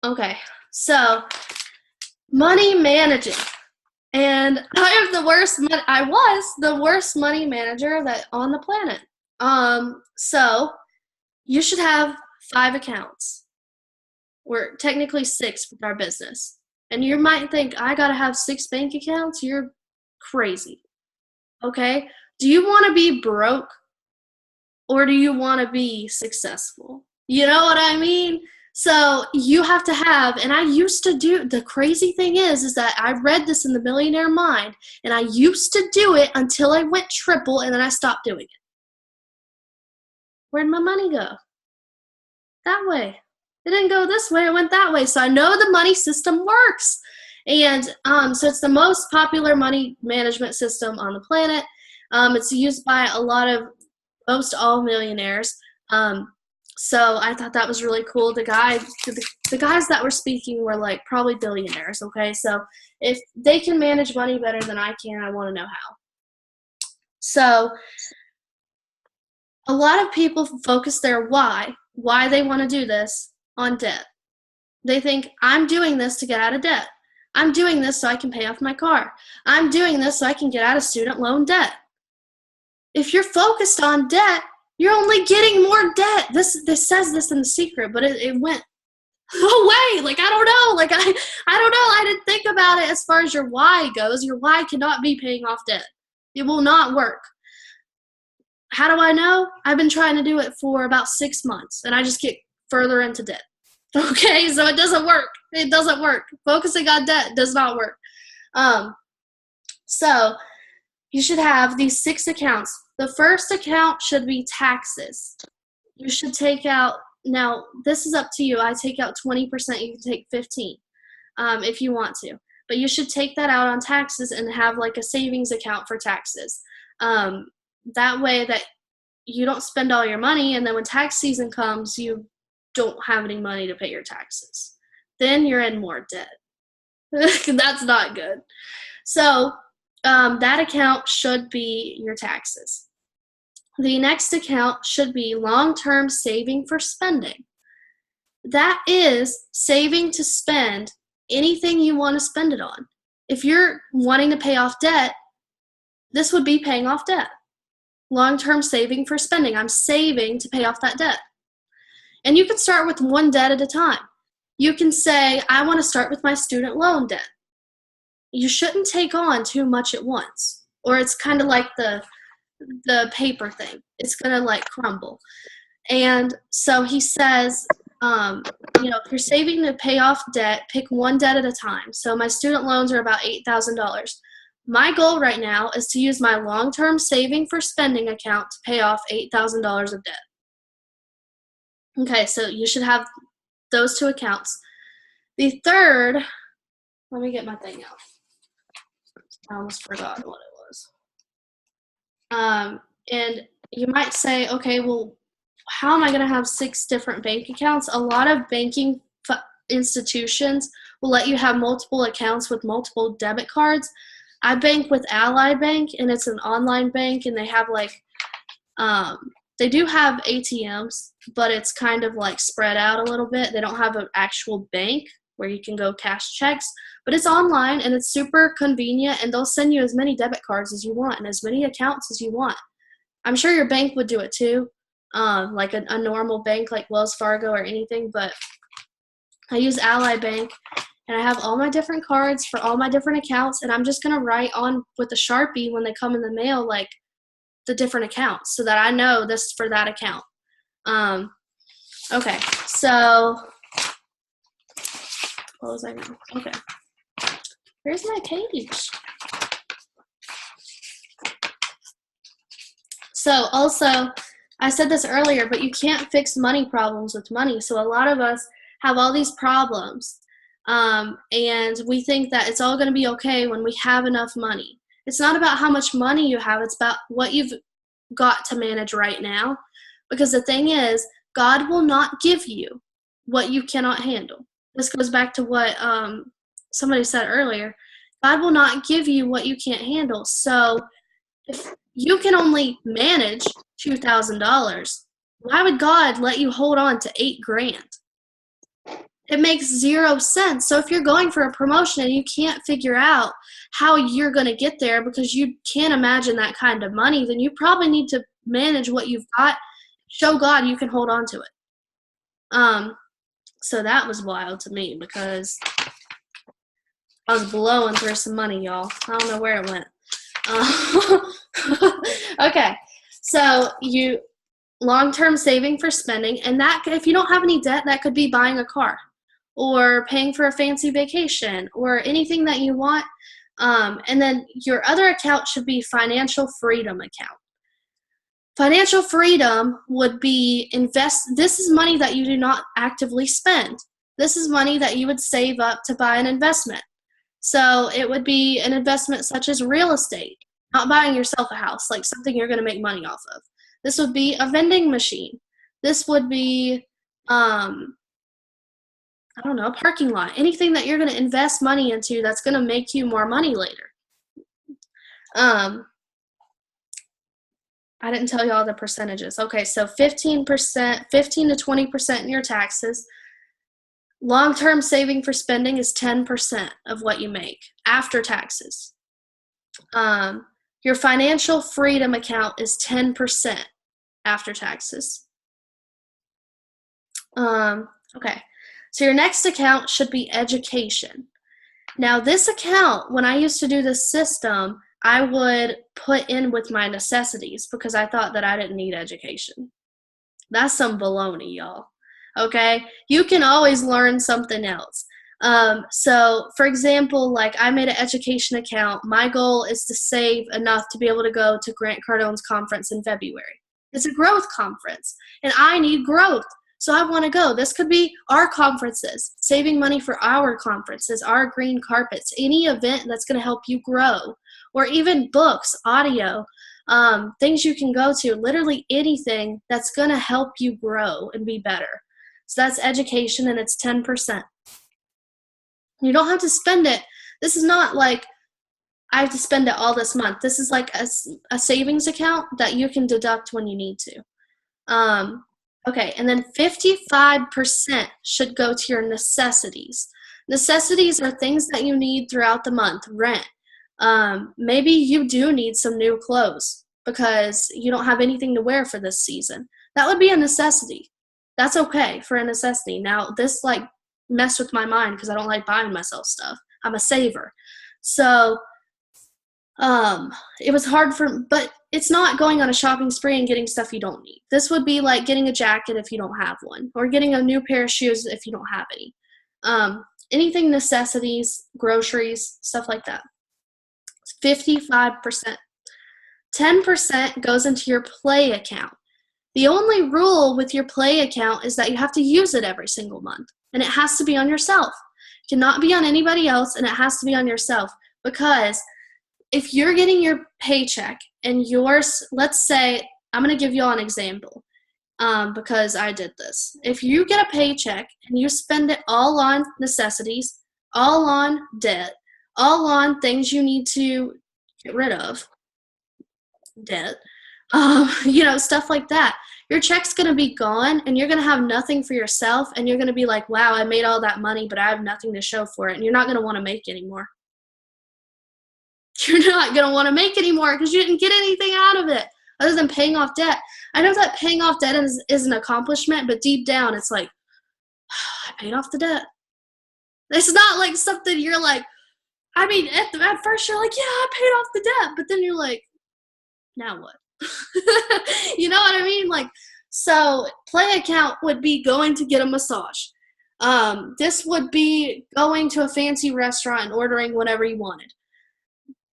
Okay, so money managing. And I was the worst money manager on the planet. So you should have 5 accounts. We're technically 6 with our business. And you might think, I gotta have 6 bank accounts? You're crazy. Okay? Do you want to be broke, or do you want to be successful? You know what I mean? So you have to have, and I used to do, the crazy thing is that I read this in the Millionaire Mind, and I used to do it until I went triple, and then I stopped doing it. Where'd my money go? That way. It didn't go this way, it went that way. So I know the money system works. And so it's the most popular money management system on the planet. It's used by most all millionaires. So I thought that was really cool. The guys that were speaking were probably billionaires. Okay, so if they can manage money better than I can, I want to know how. So a lot of people focus their why they want to do this, on debt. They think, I'm doing this to get out of debt. I'm doing this so I can pay off my car. I'm doing this so I can get out of student loan debt. If you're focused on debt, you're only getting more debt. This says this in The Secret, but it went away. Like, I don't know. Like, I don't know. I didn't think about it as far as your why goes. Your why cannot be paying off debt. It will not work. How do I know? I've been trying to do it for about 6 months, and I just get further into debt. Okay, so it doesn't work. It doesn't work. Focusing on debt does not work. So you should have these 6 accounts. The first account should be taxes. You should take out, now this is up to you. I take out 20%. You can take 15% if you want to. But you should take that out on taxes and have like a savings account for taxes. That way that you don't spend all your money, and then when tax season comes, you don't have any money to pay your taxes. Then you're in more debt. That's not good. So that account should be your taxes. The next account should be long-term saving for spending. That is saving to spend anything you want to spend it on. If you're wanting to pay off debt, this would be paying off debt. Long-term saving for spending. I'm saving to pay off that debt. And you can start with one debt at a time. You can say, I want to start with my student loan debt. You shouldn't take on too much at once, or it's kind of like the paper thing. It's going to like crumble. And so he says, if you're saving to pay off debt, pick one debt at a time. So my student loans are about $8,000. My goal right now is to use my long-term saving for spending account to pay off $8,000 of debt. Okay, so you should have those 2 accounts. The third, let me get my thing out. I almost forgot what it was. And you might say, okay, well, how am I going to have 6 different bank accounts? A lot of banking institutions will let you have multiple accounts with multiple debit cards. I bank with Ally Bank, and it's an online bank, and they have like, they do have ATMs, but it's kind of like spread out a little bit. They don't have an actual bank where you can go cash checks, but it's online and it's super convenient, and they'll send you as many debit cards as you want and as many accounts as you want. I'm sure your bank would do it too, like a normal bank like Wells Fargo or anything, but I use Ally Bank, and I have all my different cards for all my different accounts, and I'm just going to write on with a Sharpie when they come in the mail, like the different accounts, so that I know this is for that account. Okay, so what was I going to, okay. Where's my page? So also, I said this earlier, but you can't fix money problems with money. So a lot of us have all these problems, and we think that it's all going to be okay when we have enough money. It's not about how much money you have. It's about what you've got to manage right now. Because the thing is, God will not give you what you cannot handle. This goes back to what somebody said earlier. God will not give you what you can't handle. So if you can only manage $2,000, why would God let you hold on to $8,000? It makes 0 sense. So if you're going for a promotion and you can't figure out how you're going to get there because you can't imagine that kind of money, then you probably need to manage what you've got. Show God you can hold on to it. So that was wild to me because I was blowing through some money, y'all. I don't know where it went. Okay, so you long-term saving for spending, and that if you don't have any debt, that could be buying a car or paying for a fancy vacation or anything that you want. And then your other account should be financial freedom account. Financial freedom would be this is money that you do not actively spend. This is money that you would save up to buy an investment. So it would be an investment such as real estate, not buying yourself a house, like something you're going to make money off of. This would be a vending machine. This would be, a parking lot. Anything that you're going to invest money into that's going to make you more money later. I didn't tell you all the percentages. Okay, so 15%, 15 to 20% in your taxes. Long-term saving for spending is 10% of what you make after taxes. Your financial freedom account is 10% after taxes. Okay, so your next account should be education. Now, this account, when I used to do this system, I would put in with my necessities because I thought that I didn't need education. That's some baloney, y'all. Okay? You can always learn something else. So, for example, like I made an education account. My goal is to save enough to be able to go to Grant Cardone's conference in February. It's a growth conference, and I need growth. So I want to go. This could be our conferences, saving money for our conferences, our green carpets, any event that's going to help you grow, or even books, audio, things you can go to, literally anything that's going to help you grow and be better. So that's education, and it's 10%. You don't have to spend it. This is not like I have to spend it all this month. This is like a savings account that you can deduct when you need to. Okay, and then 55% should go to your necessities. Necessities are things that you need throughout the month. Rent. Maybe you do need some new clothes because you don't have anything to wear for this season. That would be a necessity. That's okay for a necessity. Now, this like messed with my mind because I don't like buying myself stuff. I'm a saver. So it was hard but it's not going on a shopping spree and getting stuff you don't need. This would be like getting a jacket if you don't have one, or getting a new pair of shoes if you don't have any. Anything necessities, groceries, stuff like that. 55%. 10% goes into your play account. The only rule with your play account is that you have to use it every single month, and it has to be on yourself. It cannot be on anybody else, and it has to be on yourself, because if you're getting your paycheck and let's say, I'm going to give you all an example because I did this. If you get a paycheck and you spend it all on necessities, all on debt, all on things you need to get rid of, debt, stuff like that, your check's going to be gone and you're going to have nothing for yourself, and you're going to be like, wow, I made all that money, but I have nothing to show for it, and you're not going to want to make anymore. You're not going to want to make anymore because you didn't get anything out of it other than paying off debt. I know that paying off debt is an accomplishment, but deep down it's like, I paid off the debt. It's not like something you're like, I mean, at first you're like, yeah, I paid off the debt. But then you're like, now what? You know what I mean? Like, so play account would be going to get a massage. This would be going to a fancy restaurant and ordering whatever you wanted.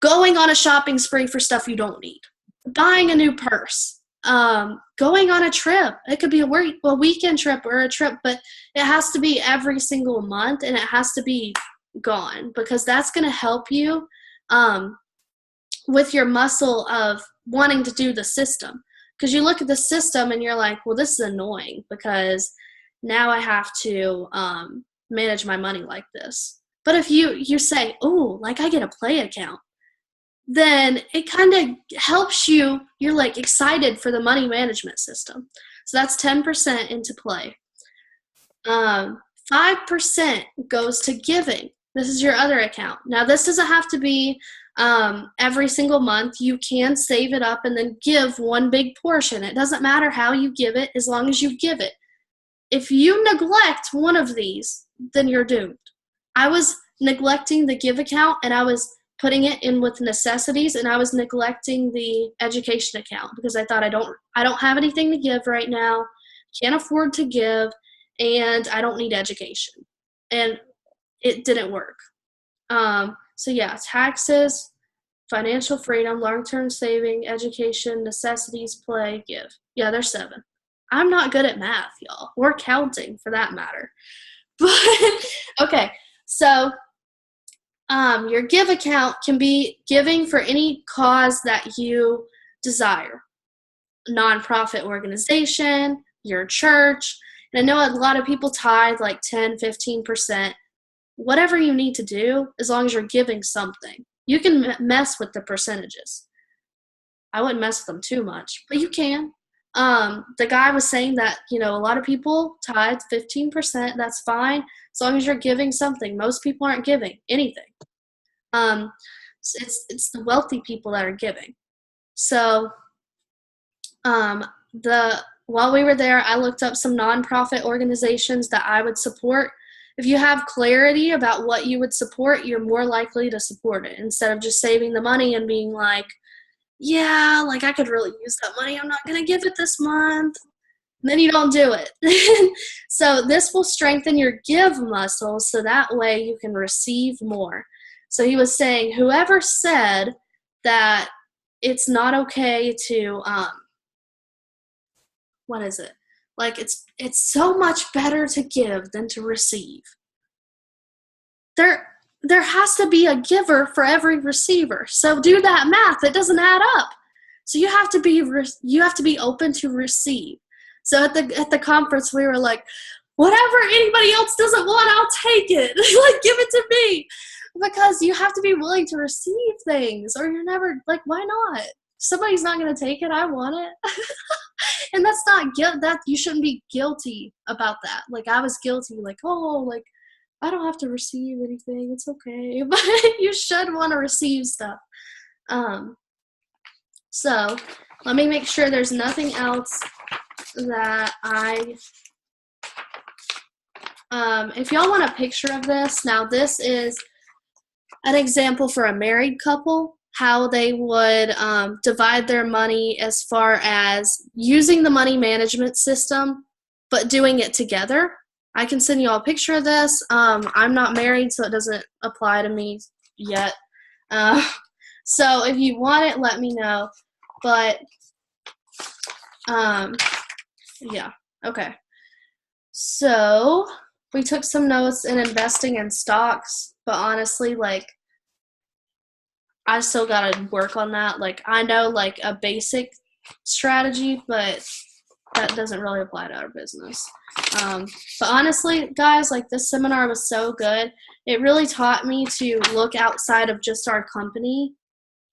Going on a shopping spree for stuff you don't need. Buying a new purse. Going on a trip. It could be a weekend trip or a trip, but it has to be every single month, and it has to be gone, because that's going to help you with your muscle of wanting to do the system. Because you look at the system and you're like, well, this is annoying because now I have to manage my money like this. But if you say, oh, like I get a play account, then it kind of helps you. You're like excited for the money management system. So that's 10% into play. 5% goes to giving. This is your other account. Now, this doesn't have to be every single month. You can save it up and then give one big portion. It doesn't matter how you give it, as long as you give it. If you neglect one of these, then you're doomed. I was neglecting the give account, and I was putting it in with necessities, and I was neglecting the education account because I thought I don't have anything to give right now, can't afford to give, and I don't need education. And it didn't work. So yeah, taxes, financial freedom, long-term saving, education, necessities, play, give. Yeah, there's 7. I'm not good at math, y'all, or counting for that matter. But okay, so your give account can be giving for any cause that you desire. Nonprofit organization, your church. And I know a lot of people tithe like 10, 15%. Whatever you need to do, as long as you're giving something. You can mess with the percentages. I wouldn't mess with them too much, but you can. The guy was saying that, a lot of people tithe 15%. That's fine as long as you're giving something. Most people aren't giving anything. It's the wealthy people that are giving. So, while we were there, I looked up some nonprofit organizations that I would support. If you have clarity about what you would support, you're more likely to support it instead of just saving the money and being like, yeah, like I could really use that money. I'm not going to give it this month. And then you don't do it. So this will strengthen your give muscles so that way you can receive more. So he was saying, whoever said that it's not okay to, what is it? Like it's so much better to give than to receive. There has to be a giver for every receiver. So do that math. It doesn't add up. So you have to be open to receive. So at the conference, we were like, whatever anybody else doesn't want, I'll take it. Like, give it to me. Because you have to be willing to receive things, or you're never, like, why not? If somebody's not going to take it, I want it. And that's not guilt. That you shouldn't be guilty about that. Like, I was guilty, like, oh, like, I don't have to receive anything. It's okay. But you should want to receive stuff. So let me make sure there's nothing else that if y'all want a picture of this, now this is an example for a married couple, how they would divide their money as far as using the money management system, but doing it together. I can send you all a picture of this. I'm not married, so it doesn't apply to me yet. So if you want it, let me know. But, yeah, okay. So we took some notes in investing in stocks, but honestly, like, I still got to work on that. Like, I know, like, a basic strategy, but that doesn't really apply to our business. But honestly, guys, like, this seminar was so good. It really taught me to look outside of just our company,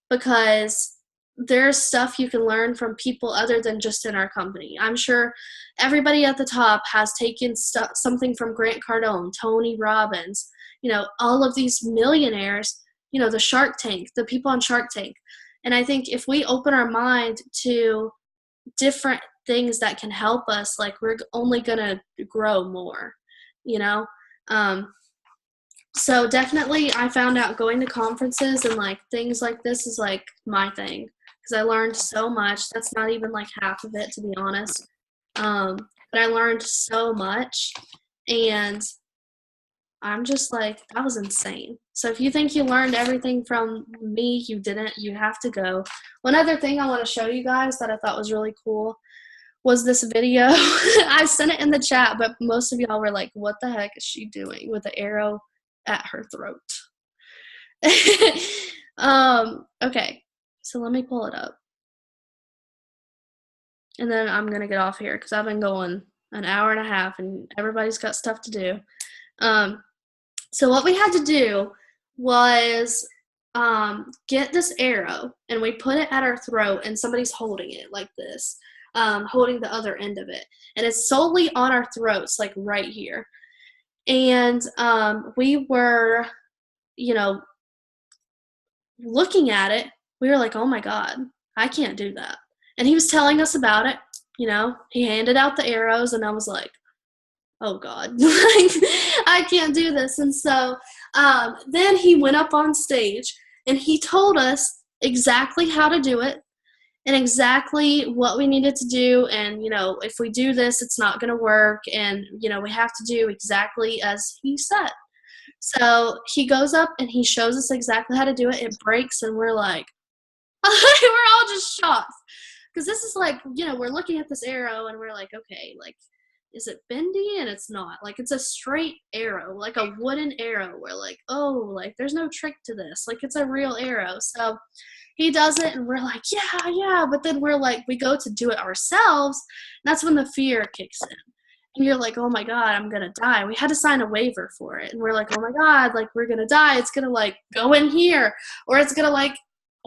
because there's stuff you can learn from people other than just in our company. I'm sure everybody at the top has taken something from Grant Cardone, Tony Robbins, all of these millionaires, the Shark Tank, the people on Shark Tank. And I think if we open our mind to different things that can help us, like, we're only going to grow more, So definitely I found out going to conferences and, like, things like this is, like, my thing, because I learned so much. That's not even, like, half of it, to be honest. But I learned so much, and I'm just like, that was insane. So if you think you learned everything from me, you didn't. You have to go. One other thing I want to show you guys that I thought was really cool was this video. I sent it in the chat, but most of y'all were like, what the heck is she doing with the arrow at her throat? Okay, so let me pull it up. And then I'm going to get off here because I've been going an hour and a half and everybody's got stuff to do. So what we had to do was get this arrow, and we put it at our throat, and somebody's holding it like this, holding the other end of it. And it's solely on our throats, like right here. And we were, looking at it. We were like, oh my God, I can't do that. And he was telling us about it. He handed out the arrows, and I was like, oh God, I can't do this. And so then he went up on stage, and he told us exactly how to do it and exactly what we needed to do. And, if we do this, it's not going to work. And, we have to do exactly as he said. So he goes up and he shows us exactly how to do it. It breaks, and we're like, we're all just shocked. Because this is like, we're looking at this arrow, and we're like, okay, like, is it bendy? And it's not. Like, it's a straight arrow, like a wooden arrow. We're like, oh, like, there's no trick to this. Like, it's a real arrow. So he does it, and we're like, yeah. But then we're like, we go to do it ourselves. And that's when the fear kicks in. And you're like, oh my God, I'm going to die. We had to sign a waiver for it. And we're like, oh my God, like, we're going to die. It's going to, like, go in here. Or it's going to, like,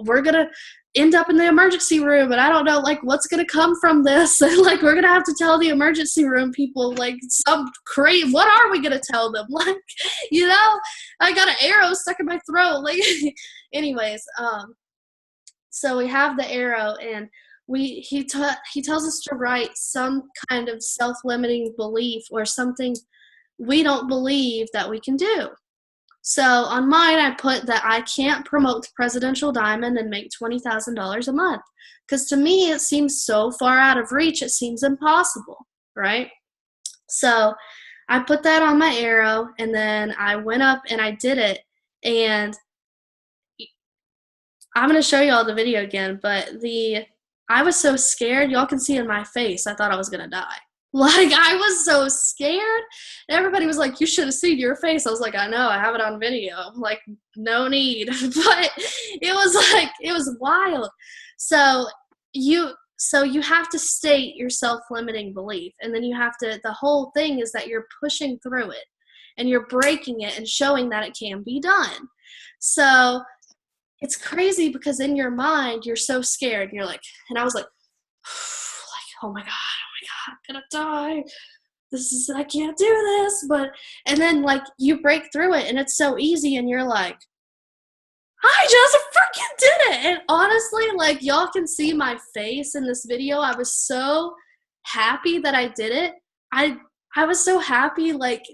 we're going to end up in the emergency room, and I don't know, like, what's going to come from this. Like, we're going to have to tell the emergency room people, like, some crazy, what are we going to tell them? Like, you know, I got an arrow stuck in my throat. Like, anyways, so we have the arrow, and he tells us to write some kind of self-limiting belief or something we don't believe that we can do. So on mine, I put that I can't promote the Presidential Diamond and make $20,000 a month. Because to me, it seems so far out of reach, it seems impossible, right? So I put that on my arrow, and then I went up and I did it. And I'm going to show you all the video again, but I was so scared. Y'all can see in my face, I thought I was going to die. Like, I was so scared. Everybody was like, you should have seen your face. I was like, I know, I have it on video. Like, no need. But it was wild. So you have to state your self-limiting belief. And then the whole thing is that you're pushing through it. And you're breaking it and showing that it can be done. So it's crazy because in your mind, you're so scared. And you're like, and I was like, oh my God. I'm gonna die. I can't do this. And then like you break through it and it's so easy and you're like, I just freaking did it. And honestly, like y'all can see my face in this video. I was so happy that I did it. I was so happy. Like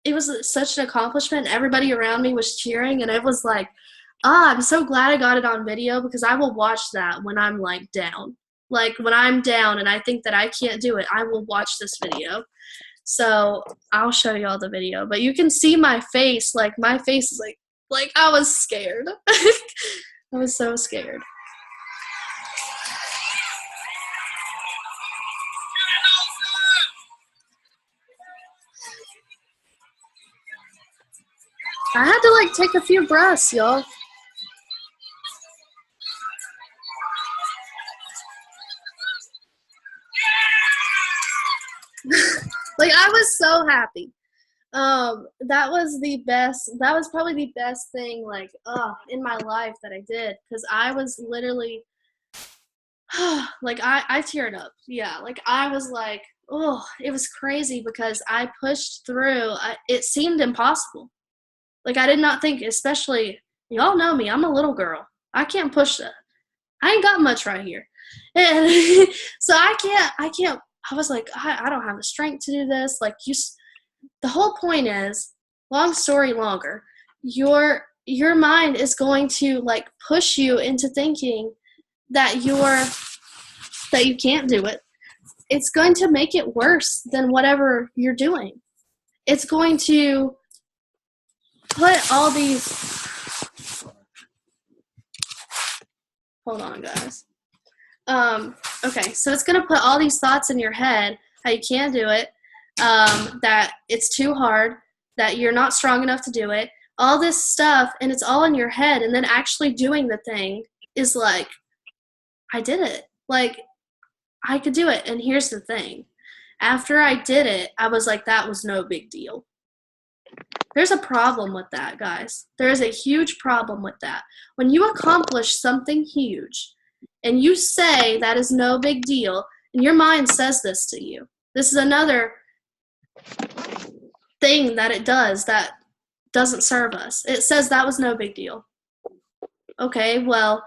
it was such an accomplishment. Everybody around me was cheering and it was like, I'm so glad I got it on video because I will watch that when I'm like down. Like when I'm down and I think that I can't do it, I will watch this video. So I'll show you all the video, but you can see my face. Like my face is like I was scared. I was so scared. I had to like take a few breaths, y'all. Like I was so happy. That was probably the best thing like in my life that I did because I was literally like I teared up. Yeah, like I was like, oh, it was crazy because I pushed through. It seemed impossible. Like I did not think, especially y'all know me, I'm a little girl. I can't push that. I ain't got much right here. And so I can't I was like, I don't have the strength to do this. Like the whole point is, long story longer, your mind is going to like push you into thinking that you can't do it. It's going to make it worse than whatever you're doing. It's going to put all these, hold on guys. Okay, so it's going to put all these thoughts in your head, how you can't do it, that it's too hard, that you're not strong enough to do it, all this stuff, and it's all in your head, and then actually doing the thing is like, I did it. Like, I could do it, and here's the thing. After I did it, I was like, that was no big deal. There's a problem with that, guys. There is a huge problem with that. When you accomplish something huge, and you say that is no big deal, and your mind says this to you. This is another thing that it does that doesn't serve us. It says that was no big deal. Okay, well,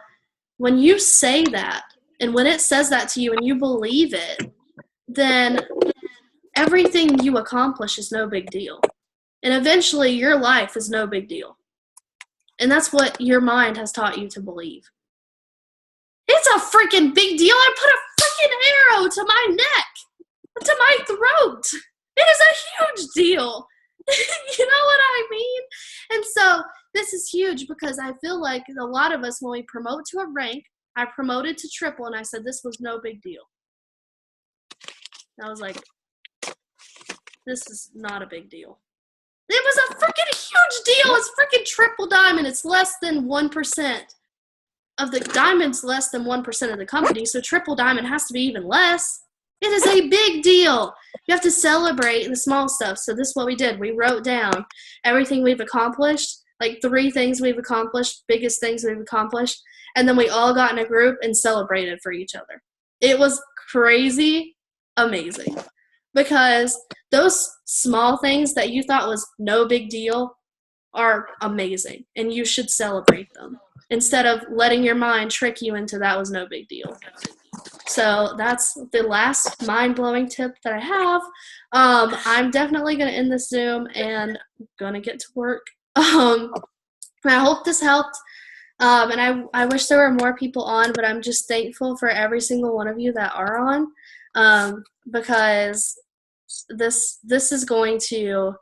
when you say that, and when it says that to you and you believe it, then everything you accomplish is no big deal. And eventually your life is no big deal. And that's what your mind has taught you to believe. It's a freaking big deal. I put a freaking arrow to my neck, to my throat. It is a huge deal. You know what I mean? And so this is huge because I feel like a lot of us, when we promote to a rank, I promoted to triple and I said this was no big deal. I was like, this is not a big deal. It was a freaking huge deal. It's freaking triple diamond. It's less than 1%. Of the diamond's less than 1% of the company, so triple diamond has to be even less. It is a big deal. You have to celebrate the small stuff. So this is what we did. We wrote down everything we've accomplished, like 3 things we've accomplished, biggest things we've accomplished, and then we all got in a group and celebrated for each other. It was crazy amazing, because those small things that you thought was no big deal are amazing, and you should celebrate them instead of letting your mind trick you into that was no big deal. So that's the last mind-blowing tip that I have. I'm definitely going to end this Zoom and going to get to work. And I hope this helped. And I wish there were more people on, but I'm just thankful for every single one of you that are on, because this is going to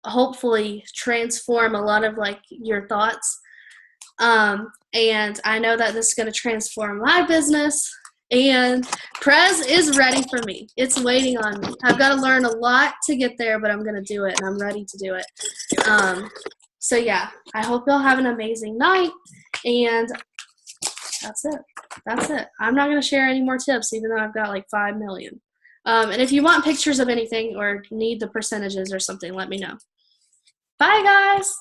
hopefully transform a lot of like your thoughts. And I know that this is going to transform my business. And Prez is ready for me. It's waiting on me. I've got to learn a lot to get there, but I'm going to do it, and I'm ready to do it. So yeah, I hope you'll have an amazing night, and that's it. That's it. I'm not going to share any more tips, even though I've got like 5 million. And if you want pictures of anything or need the percentages or something, let me know. Bye, guys.